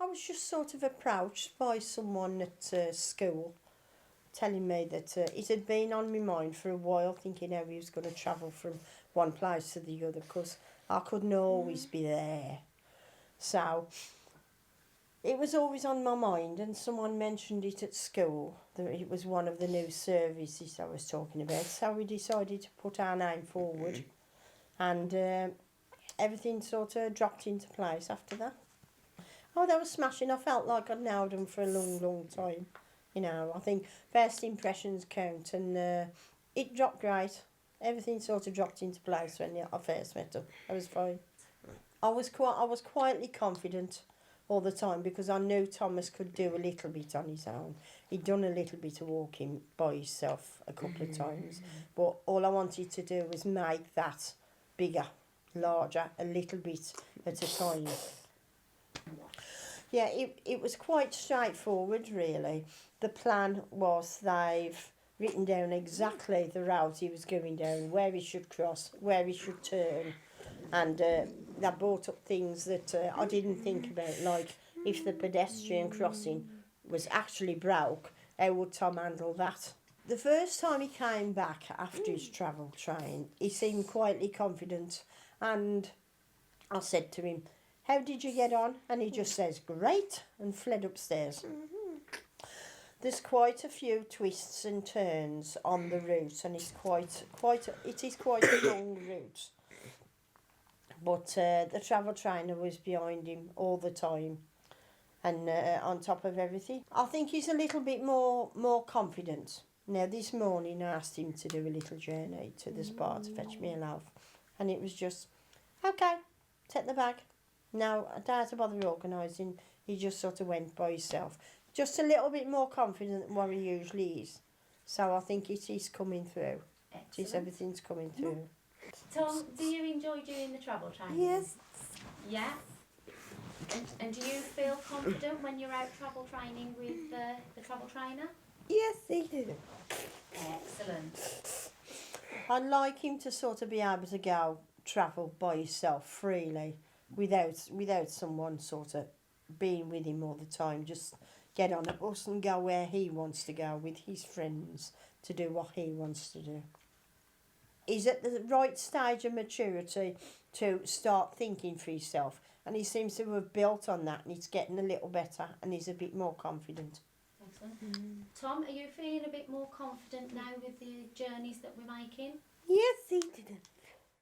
I was just sort of approached by someone at school telling me that it had been on my mind for a while, thinking how he was going to travel from one place to the other, because I couldn't always be there. So it was always on my mind, and someone mentioned it at school, that it was one of the new services I was talking about. So we decided to put our name forward, and everything sort of dropped into place after that. Oh, that was smashing. I felt like I'd nailed them for a long, long time. You know, I think first impressions count, and it dropped great. Everything sort of dropped into place when I first met them. I was fine. I was quietly confident all the time, because I knew Thomas could do a little bit on his own. He'd done a little bit of walking by himself a couple of times, but all I wanted to do was make that bigger, larger, a little bit at a time. Yeah, it was quite straightforward, really. The plan was they've written down exactly the route he was going down, where he should cross, where he should turn, and they brought up things that I didn't think about, like if the pedestrian crossing was actually broke, how would Tom handle that? The first time he came back after his travel train, he seemed quietly confident, and I said to him, "How did you get on?" And he just says, "Great," and fled upstairs. There's quite a few twists and turns on the route, and it is quite a long route. But the travel trainer was behind him all the time, and on top of everything, I think he's a little bit more confident. Now, this morning I asked him to do a little journey to the spa to fetch me a loaf, and it was just, "Okay, take the bag." No, I don't have to bother organising. He just sort of went by himself. Just a little bit more confident than what he usually is. So I think it is coming through. Excellent. Everything's coming through. Tom, do you enjoy doing the travel training? Yes. Yeah? And do you feel confident when you're out travel training with the travel trainer? Yes, they do. Excellent. I'd like him to sort of be able to go travel by himself freely, without someone sort of being with him all the time. Just get on a bus and go where he wants to go with his friends to do what he wants to do. He's at the right stage of maturity to start thinking for himself, and he seems to have built on that, and he's getting a little better, and he's a bit more confident. Excellent. Tom, are you feeling a bit more confident now with the journeys that we're making? Yes, they did.